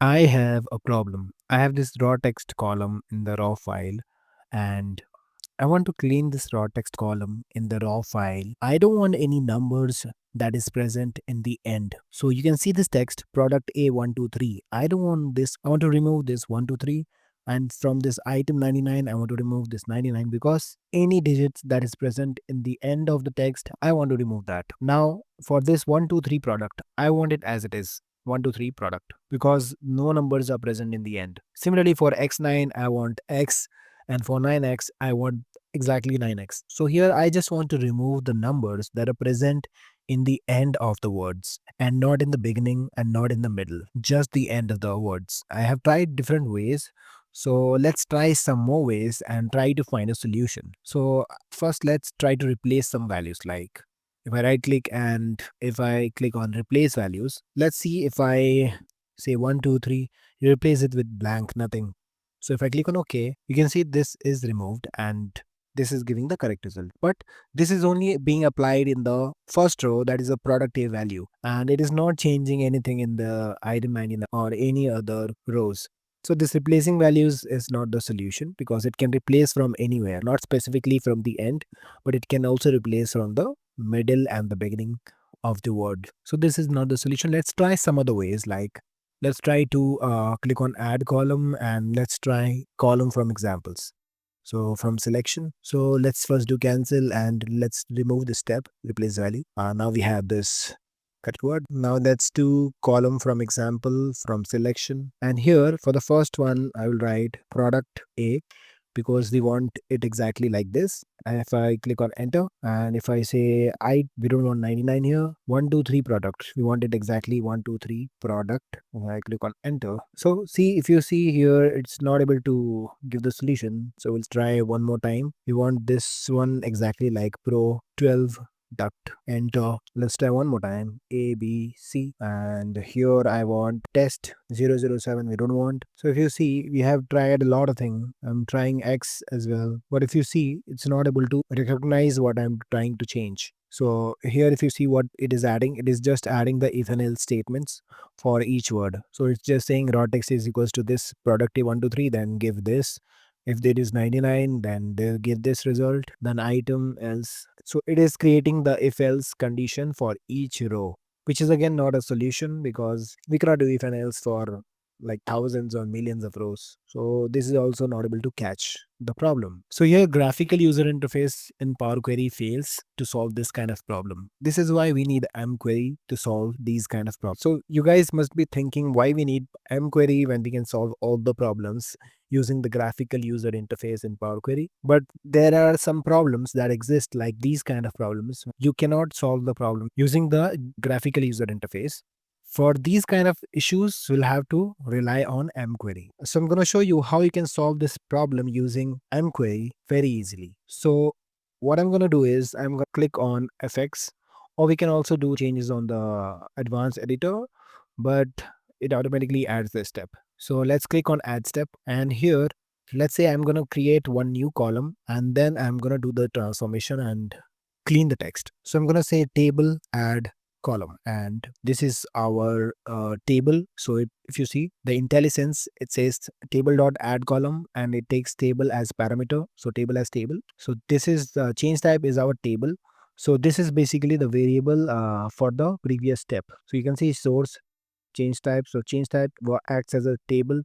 I have a problem. I have this raw text column in the raw file, and I want to clean this raw text column in the raw file. I don't want any numbers that is present in the end. So you can see this text product A123. I don't want this. I want to remove this 123, and from this item 99 I want to remove this 99 because any digits that is present in the end of the text I want to remove that. Now for this 123 product I want it as it is. 123 product because no numbers are present in the end. Similarly for x9 I want x, and for 9x I want exactly 9x. So here I just want to remove the numbers that are present in the end of the words and not in the beginning and not in the middle, just the end of the words. I have tried different ways. So let's try some more ways and try to find a solution. So first let's try to replace some values, like if I right click and if I click on replace values, let's see if I say 1, 2, 3, you replace it with blank, nothing. So if I click on OK, you can see this is removed and this is giving the correct result. But this is only being applied in the first row, that is a product A value, and it is not changing anything in the item 99 or any other rows. So this replacing values is not the solution because it can replace from anywhere, not specifically from the end, but it can also replace from the middle and the beginning of the word. So this is not the solution. Let's try some other ways, like let's try to click on add column and let's try column from examples. So from selection, so let's first do cancel and let's remove the step, replace value. Now we have this correct word. Now let's do column from example from selection. And here for the first one, I will write product A because we want it exactly like this. And if I click on enter and if I say we don't want 99 here, 1, 2, 3 product, we want it exactly 1, 2, 3 product. And I click on enter. So see, if you see here, it's not able to give the solution. So we'll try one more time. We want this one exactly like pro 12 duct. Enter. Let's try one more time. A, B, C. And here I want test 007. We don't want. So if you see, we have tried a lot of things. I'm trying X as well. But if you see, it's not able to recognize what I'm trying to change. So here, if you see what it is adding, it is just adding the if and else statements for each word. So it's just saying raw text is equals to this product A123, then give this. If there is 99, then they'll give this result, then item else. So it is creating the if else condition for each row, which is again not a solution because we cannot do if and else for like thousands or millions of rows. So this is also not able to catch the problem. So here graphical user interface in Power Query fails to solve this kind of problem. This is why we need mQuery to solve these kind of problems. So you guys must be thinking why we need mQuery when we can solve all the problems using the graphical user interface in Power Query. But there are some problems that exist, like these kind of problems. You cannot solve the problem using the graphical user interface. For these kind of issues, we'll have to rely on mQuery. So I'm going to show you how you can solve this problem using mQuery very easily. So what I'm going to do is I'm going to click on FX, or we can also do changes on the advanced editor, but it automatically adds this step. So let's click on add step, and here let's say I'm going to create one new column and then I'm going to do the transformation and clean the text. So I'm going to say table add column, and this is our table. So if you see the IntelliSense, it says table dot add column and it takes table as parameter, so table as table. So this is the change type is our table. So this is basically the variable for the previous step. So you can see source change type. So change type acts as a table,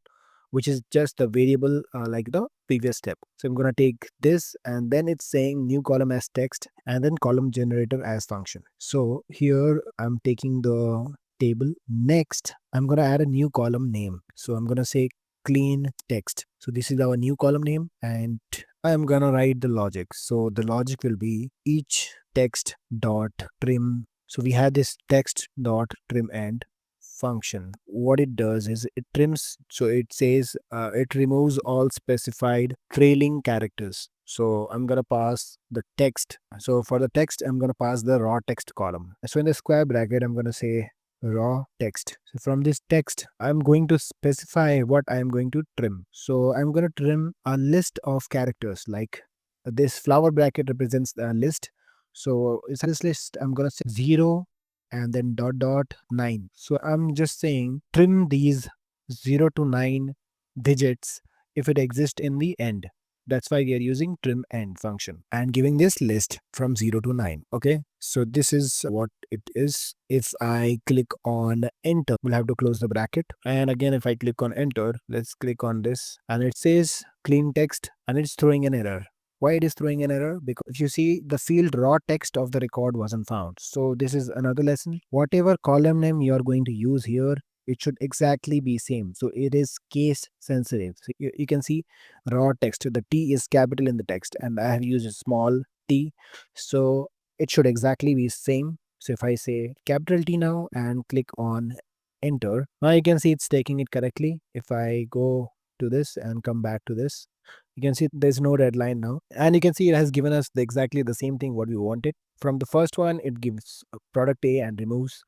which is just a variable like the previous step. So I'm going to take this and then it's saying new column as text and then column generator as function. So here I'm taking the table. Next, I'm going to add a new column name. So I'm going to say clean text. So this is our new column name and I'm going to write the logic. So the logic will be each text dot trim. So we have this text dot trim end function. What it does is it trims, so it says it removes all specified trailing characters. So I'm going to pass the text. So for the text, I'm going to pass the raw text column. So in the square bracket, I'm going to say raw text. So from this text, I'm going to specify what I'm going to trim. So I'm going to trim a list of characters, like this flower bracket represents a list. So inside this list, I'm going to say 0 and then dot dot 9. So I'm just saying trim these 0 to 9 digits if it exists in the end. That's why we are using trim end function and giving this list from 0 to 9. Okay. So this is what it is. If I click on enter, we'll have to close the bracket. And again, if I click on enter, let's click on this and it says clean text and it's throwing an error. Why it is throwing an error? Because if you see the field raw text of the record wasn't found. So this is another lesson. Whatever column name you are going to use here, it should exactly be same. So it is case sensitive. So you can see raw text. The T is capital in the text and I have used a small t. So it should exactly be same. So if I say capital T now and click on enter, now you can see it's taking it correctly. If I go to this and come back to this, you can see there's no red line now. And you can see it has given us exactly the same thing what we wanted. From the first one, it gives product A and removes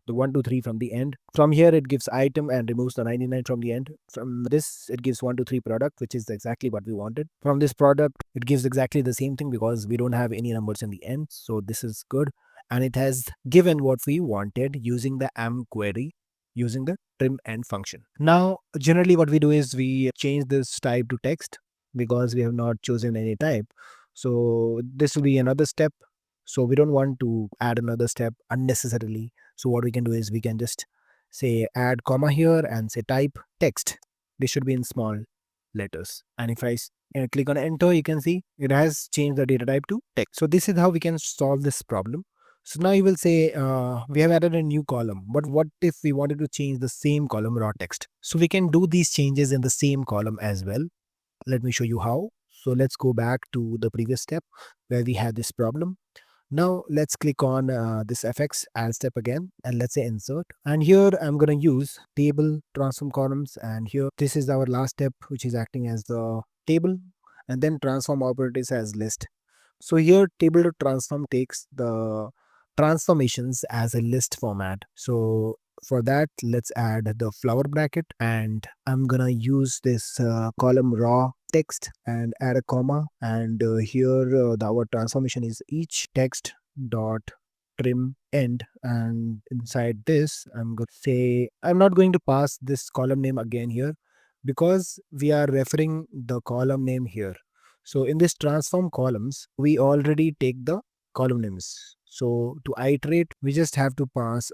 the 1, 2, 3 from the end. From here, it gives item and removes the 99 from the end. From this, it gives 1, 2, 3 product, which is exactly what we wanted. From this product, it gives exactly the same thing because we don't have any numbers in the end. So this is good. And it has given what we wanted using the am query, using the trim end function. Now, generally what we do is we change this type to text because we have not chosen any type. So this will be another step. So we don't want to add another step unnecessarily. So what we can do is we can just say add comma here and say type text. This should be in small letters. And if I click on enter, you can see it has changed the data type to text. So this is how we can solve this problem. So now you will say we have added a new column, but what if we wanted to change the same column raw text? So we can do these changes in the same column as well. Let me show you how. So let's go back to the previous step where we had this problem. Now let's click on this FX add step again and let's say insert. And here I'm going to use table transform columns. And here this is our last step, which is acting as the table, and then transform operators as list. So here table to transform takes the transformations as a list format. So for that, let's add the flower bracket and I'm gonna use this column raw text and add a comma. And here our transformation is each text dot trim end, and inside this I'm going to say I'm not going to pass this column name again here because we are referring the column name here. So in this transform columns, we already take the column names. So to iterate, we just have to pass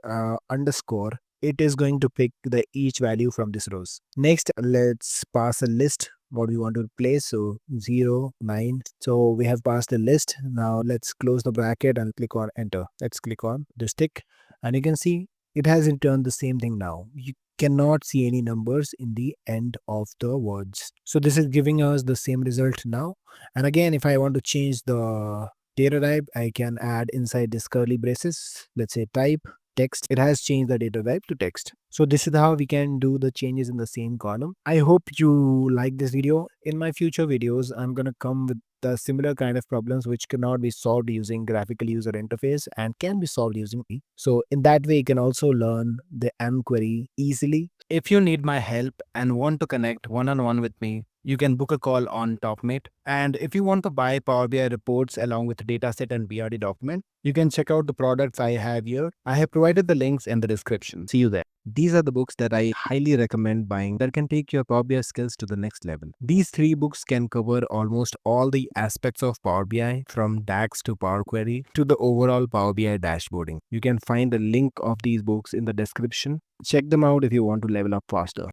underscore. It is going to pick the each value from this rows. Next, let's pass a list what we want to replace. So 0, 9. So we have passed a list. Now let's close the bracket and click on enter. Let's click on this tick and you can see it has returned the same thing now. You cannot see any numbers in the end of the words. So this is giving us the same result now. And again, if I want to change the data type, I can add inside this curly braces. Let's say type text. It has changed the data type to text. So this is how we can do the changes in the same column. I hope you like this video. In my future videos, I'm going to come with the similar kind of problems which cannot be solved using graphical user interface and can be solved using me. So in that way, you can also learn the M query easily. If you need my help and want to connect one-on-one with me, you can book a call on Topmate. And if you want to buy Power BI reports along with dataset and BRD document, you can check out the products I have here. I have provided the links in the description. See you there. These are the books that I highly recommend buying that can take your Power BI skills to the next level. These 3 books can cover almost all the aspects of Power BI, from DAX to Power Query to the overall Power BI dashboarding. You can find the link of these books in the description. Check them out if you want to level up faster.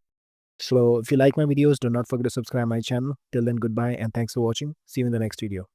So if you like my videos, do not forget to subscribe my channel. Till then, goodbye and thanks for watching. See you in the next video.